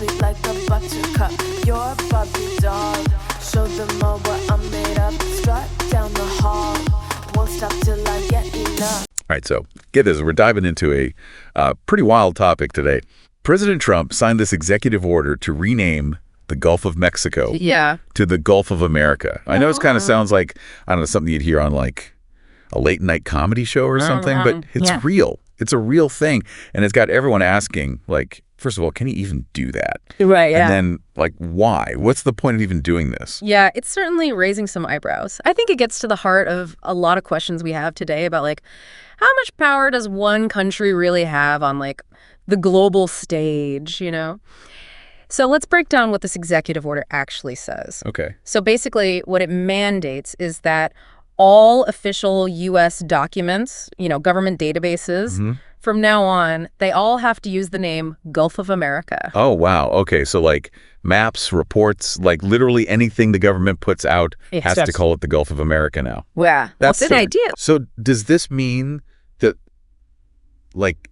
sweet like a buttercup. You're a Barbie doll. Show them all what I'm made of. Strut down the hall. Won't stop till I get enough. All right, so get this. We're diving into a pretty wild topic today. President Trump signed this executive order to rename the Gulf of Mexico to the Gulf of America. I know it kind of sounds like, I don't know, something you'd hear on like a late night comedy show or something, but it's real. It's a real thing. And it's got everyone asking, like, first of all, can he even do that? Right, yeah. And then, like, why? What's the point of even doing this? Yeah, it's certainly raising some eyebrows. I think it gets to the heart of a lot of questions we have today about, like, how much power does one country really have on, like, the global stage, you know? So let's break down what this executive order actually says. Okay. So basically, what it mandates is that all official U.S. documents, you know, government databases, from now on, they all have to use the name Gulf of America. Oh, wow. Okay, so like maps, reports, like literally anything the government puts out has to call it the Gulf of America now. Yeah, that's an idea. So does this mean that, like,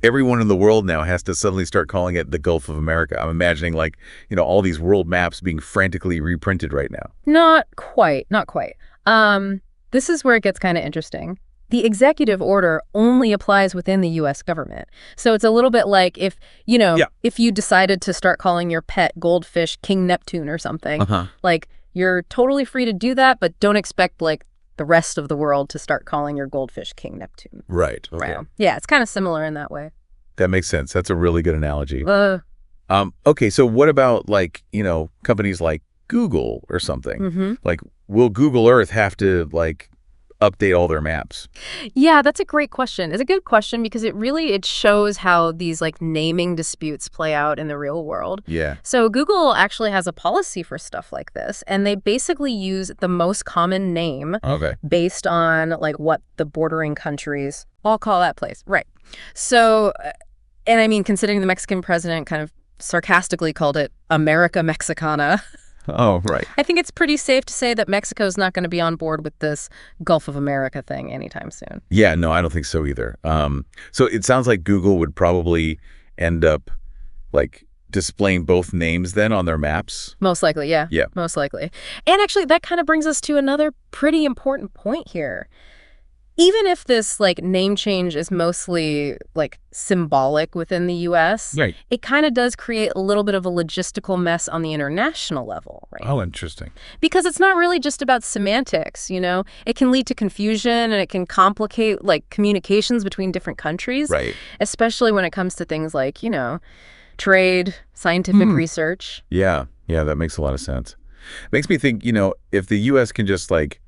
everyone in the world now has to suddenly start calling it the Gulf of America? I'm imagining, like, you know, all these world maps being frantically reprinted right now. Not quite. This is where it gets kind of interesting. The executive order only applies within the U.S. government. So it's a little bit like if, you know, if you decided to start calling your pet goldfish King Neptune or something, like, you're totally free to do that, but don't expect, like, the rest of the world to start calling your goldfish King Neptune. Right. Okay. Right. Yeah, it's kind of similar in that way. That makes sense. That's a really good analogy. Okay, so what about, like, you know, companies like Google or something? Like, will Google Earth have to, like, update all their maps? Yeah, that's a great question. It's a good question because it shows how these, like, naming disputes play out in the real world. Yeah. So Google actually has a policy for stuff like this, and they basically use the most common name based on, like, what the bordering countries all call that place. Right. So, and I mean, considering the Mexican president kind of sarcastically called it America Mexicana. Oh, right. I think it's pretty safe to say that Mexico's not going to be on board with this Gulf of America thing anytime soon. Yeah, no, I don't think so either. So it sounds like Google would probably end up, like, displaying both names then on their maps. Most likely, yeah. Yeah. Most likely. And actually, that kind of brings us to another pretty important point here. Even if this, like, name change is mostly, like, symbolic within the U.S., it kind of does create a little bit of a logistical mess on the international level, right? Oh, interesting. Because it's not really just about semantics, you know? It can lead to confusion and it can complicate, like, communications between different countries. Right. Especially when it comes to things like, you know, trade, scientific research. Yeah, that makes a lot of sense. It makes me think, you know, if the U.S. can just, like,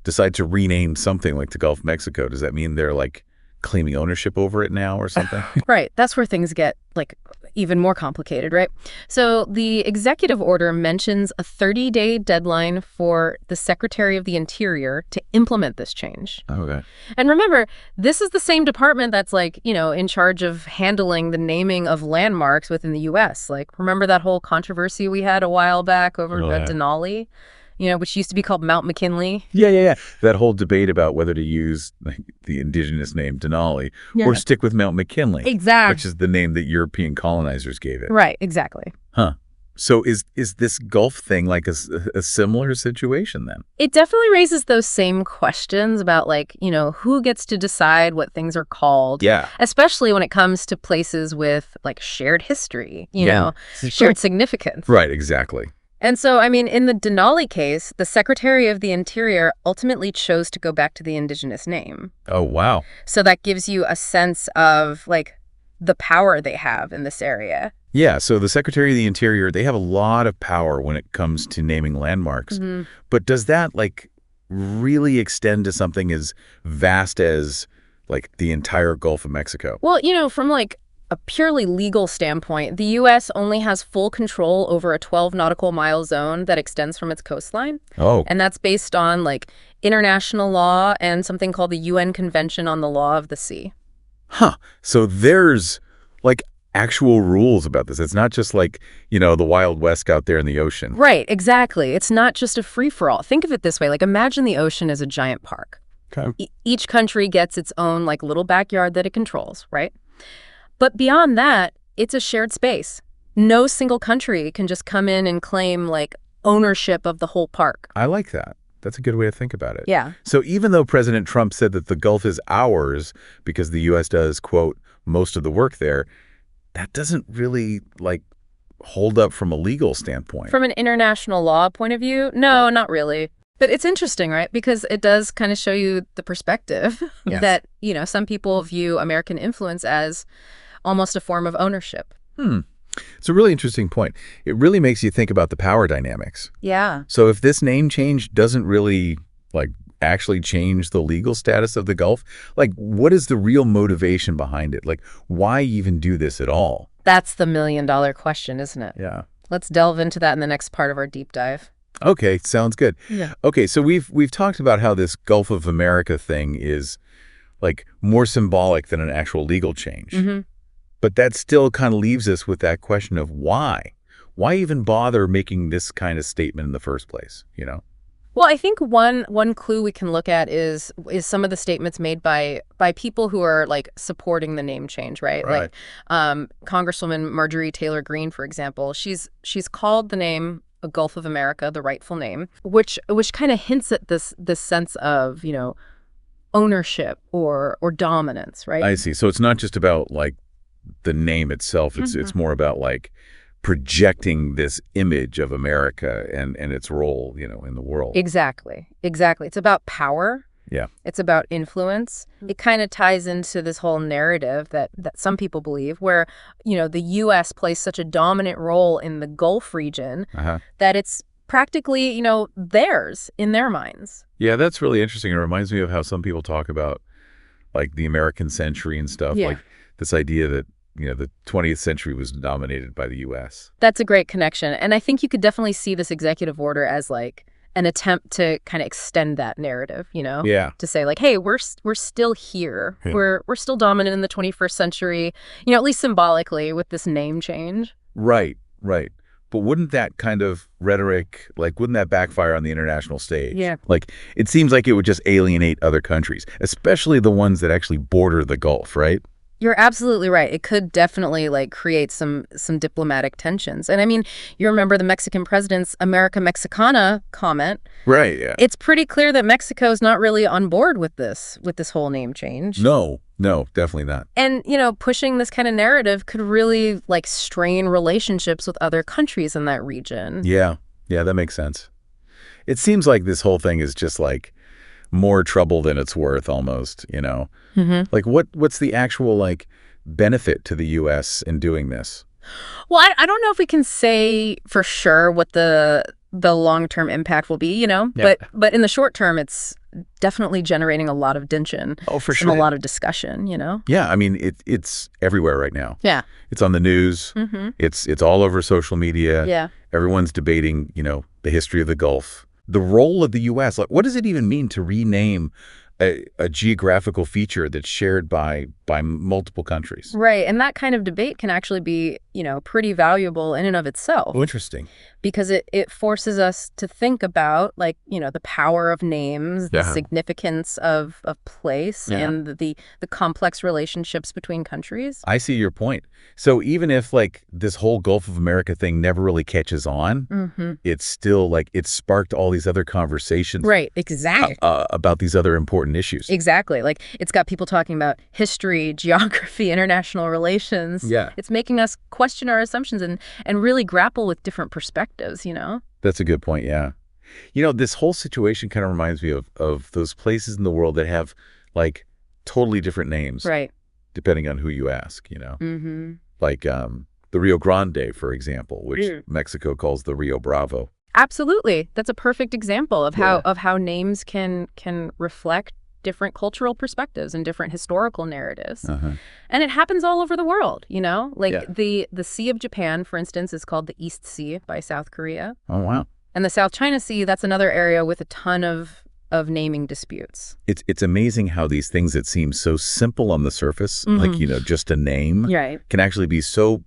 decide to rename something like the Gulf of Mexico, does that mean they're, like, claiming ownership over it now or something? Right. That's where things get, like, even more complicated, right? So the executive order mentions a 30-day deadline for the Secretary of the Interior to implement this change. Okay. And remember, this is the same department that's, like, you know, in charge of handling the naming of landmarks within the U.S. Like, remember that whole controversy we had a while back over Denali? You know, which used to be called Mount McKinley. Yeah. That whole debate about whether to use, like, the indigenous name Denali or stick with Mount McKinley. Exactly. Which is the name that European colonizers gave it. Right, exactly. Huh. So is this Gulf thing like a similar situation then? It definitely raises those same questions about, like, you know, who gets to decide what things are called. Yeah. Especially when it comes to places with, like, shared history, you know, shared significance. Right, exactly. And so, I mean, in the Denali case, the Secretary of the Interior ultimately chose to go back to the indigenous name. Oh, wow. So that gives you a sense of, like, the power they have in this area. Yeah, so the Secretary of the Interior, they have a lot of power when it comes to naming landmarks. But does that, like, really extend to something as vast as, like, the entire Gulf of Mexico? Well, you know, from, like, a purely legal standpoint, the U.S. only has full control over a 12 nautical mile zone that extends from its coastline. Oh. And that's based on, like, international law and something called the UN Convention on the Law of the Sea. Huh. So there's, like, actual rules about this. It's not just like, you know, the Wild West out there in the ocean. Right, exactly. It's not just a free-for-all. Think of it this way. Like, imagine the ocean as a giant park. Okay. Each country gets its own, like, little backyard that it controls, right? But beyond that, it's a shared space. no single country can just come in and claim like ownership of the whole park. I like that. That's a good way to think about it. Yeah. So even though President Trump said that the Gulf is ours because the U.S. does, quote, most of the work there, that doesn't really, like, hold up from a legal standpoint. From an international law point of view, no, not really. But it's interesting, right? Because it does kind of show you the perspective that, some people view American influence as almost a form of ownership. It's a really interesting point. It really makes you think about the power dynamics. Yeah. So if this name change doesn't really, like, actually change the legal status of the Gulf, like, what is the real motivation behind it? Like, why even do this at all? That's the million-dollar question, isn't it? Yeah. Let's delve into that in the next part of our deep dive. Okay, sounds good. Yeah. Okay, so we've talked about how this Gulf of America thing is, like, more symbolic than an actual legal change. But that still kind of leaves us with that question of why? Why even bother making this kind of statement in the first place, Well, I think one clue we can look at is some of the statements made by people who are like supporting the name change, right? Right. Like Congresswoman Marjorie Taylor Greene, for example, she's called the name a Gulf of America, the rightful name, which kind of hints at this sense of, ownership or dominance, right? I see. So it's not just about, like, the name itself. It's more about, like, projecting this image of America and its role, in the world. Exactly. It's about power. Yeah. It's about influence. It kind of ties into this whole narrative that some people believe where, the U.S. plays such a dominant role in the Gulf region that it's practically, theirs in their minds. Yeah, that's really interesting. It reminds me of how some people talk about, like, the American century and stuff. Yeah. Like this idea that, the 20th century was dominated by the U.S. That's a great connection. And I think you could definitely see this executive order as like an attempt to kind of extend that narrative, Yeah. to say like, hey, we're still here. Yeah. We're still dominant in the 21st century, at least symbolically with this name change. Right. But wouldn't that kind of rhetoric, like, wouldn't that backfire on the international stage? Yeah. Like, it seems like it would just alienate other countries, especially the ones that actually border the Gulf, right? You're absolutely right. It could definitely like create some diplomatic tensions. And I mean, you remember the Mexican president's America Mexicana comment. Right, yeah. It's pretty clear that Mexico is not really on board with this whole name change. No, definitely not. And, pushing this kind of narrative could really like strain relationships with other countries in that region. Yeah, that makes sense. It seems like this whole thing is just like more trouble than it's worth almost, Like what's the actual, like, benefit to the U.S. in doing this? Well, I don't know if we can say for sure what the long-term impact will be, Yeah. but in the short term, it's definitely generating a lot of tension. Oh, for sure. And a lot of discussion, Yeah, I mean, it's everywhere right now. Yeah. It's on the news. It's all over social media. Yeah. Everyone's debating, the history of the Gulf. The role of the U.S., like, what does it even mean to rename a geographical feature that's shared by multiple countries? Right. And that kind of debate can actually be, pretty valuable in and of itself. Oh, interesting. Because it forces us to think about, like, the power of names, the significance of place, and the complex relationships between countries. I see your point. So even if, like, this whole Gulf of America thing never really catches on, it's still, like, it sparked all these other conversations. Right, exactly. About these other important issues. Exactly. Like, it's got people talking about history, geography, international relations. Yeah. It's making us question our assumptions and really grapple with different perspectives, That's a good point, yeah. This whole situation kind of reminds me of those places in the world that have, like, totally different names. Right. Depending on who you ask, Like the Rio Grande, for example, which Mexico calls the Rio Bravo. Absolutely. That's a perfect example of how names can reflect different cultural perspectives and different historical narratives. And it happens all over the world, Like the Sea of Japan, for instance, is called the East Sea by South Korea. Oh, wow. And the South China Sea, that's another area with a ton of naming disputes. It's amazing how these things that seem so simple on the surface, like, just a name, can actually be so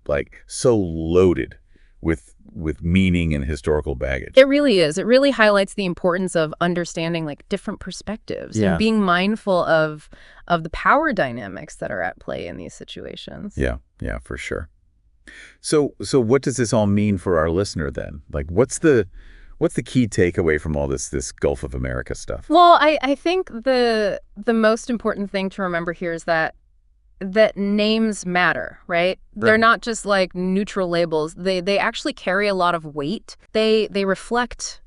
loaded with meaning and historical baggage. It really is. It really highlights the importance of understanding, like, different perspectives and being mindful of the power dynamics that are at play in these situations. Yeah, for sure. So what does this all mean for our listener then? Like, what's the key takeaway from all this Gulf of America stuff? Well, I think the most important thing to remember here is that names matter, right? They're not just like neutral labels. They actually carry a lot of weight. They reflect,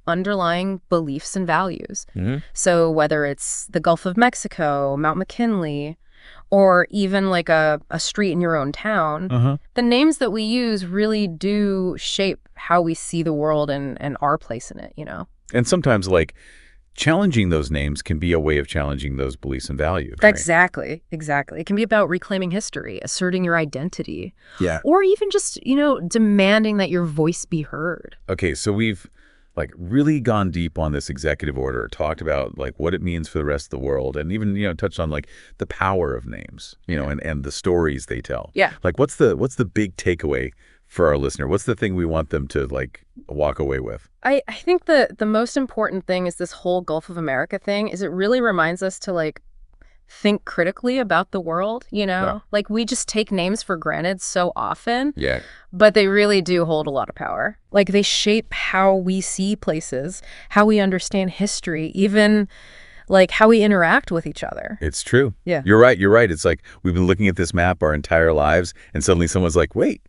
underlying beliefs and values. So whether it's the Gulf of Mexico, Mount McKinley, or even like a street in your own town, the names that we use really do shape how we see the world and our place in it, And sometimes, like, challenging those names can be a way of challenging those beliefs and values. Right? Exactly. It can be about reclaiming history, asserting your identity. Yeah. Or even just, demanding that your voice be heard. Okay, so we've really gone deep on this executive order, talked about what it means for the rest of the world, and even touched on the power of names, and the stories they tell. Yeah. What's the big takeaway for our listener? What's the thing we want them to walk away with? I think the most important thing is this whole Gulf of America thing is it really reminds us to think critically about the world, Yeah. We just take names for granted so often. Yeah. But they really do hold a lot of power. They shape how we see places, how we understand history, even how we interact with each other. It's true. Yeah. You're right. It's like we've been looking at this map our entire lives, and suddenly someone's like, wait,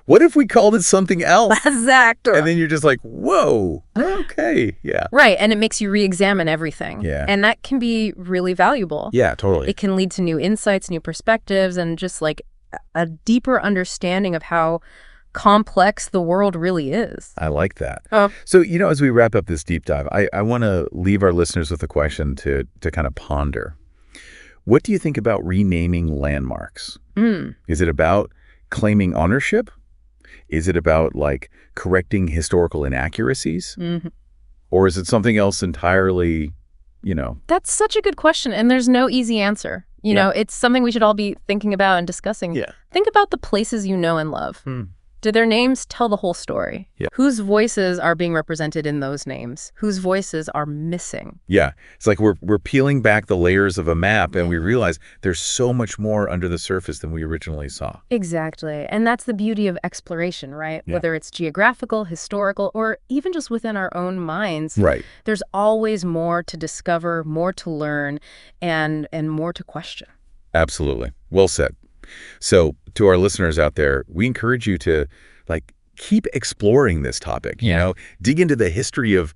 what if we called it something else? Exactly. And then you're just like, whoa, okay, yeah. Right, and it makes you re-examine everything. Yeah. And that can be really valuable. Yeah, totally. It can lead to new insights, new perspectives, and just a deeper understanding of how complex the world really is. I like that. So, as we wrap up this deep dive, I want to leave our listeners with a question to kind of ponder. What do you think about renaming landmarks? Is it about claiming ownership? Is it about correcting historical inaccuracies? Or is it something else entirely, That's such a good question, and there's no easy answer. It's something we should all be thinking about and discussing. Yeah. Think about the places you know and love. Do their names tell the whole story? Yeah. Whose voices are being represented in those names? Whose voices are missing? Yeah. It's like we're peeling back the layers of a map, and we realize there's so much more under the surface than we originally saw. Exactly. And that's the beauty of exploration, right? Yeah. Whether it's geographical, historical, or even just within our own minds. Right. There's always more to discover, more to learn, and more to question. Absolutely. Well said. So to our listeners out there, we encourage you to keep exploring this topic, dig into the history of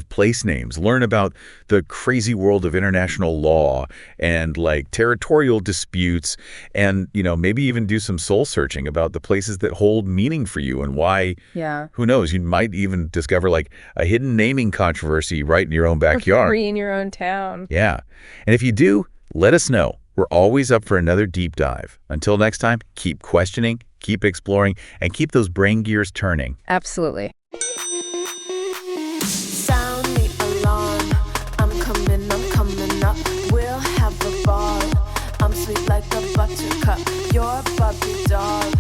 place names, learn about the crazy world of international law and territorial disputes, and, maybe even do some soul searching about the places that hold meaning for you and why. Yeah. Who knows? You might even discover a hidden naming controversy right in your own backyard. Free in your own town. Yeah. And if you do, let us know. We're always up for another deep dive. Until next time, keep questioning, keep exploring, and keep those brain gears turning. Absolutely. Sound the alarm. I'm coming up. We'll have a ball. I'm sweet like a buttercup. You're a puppy dog.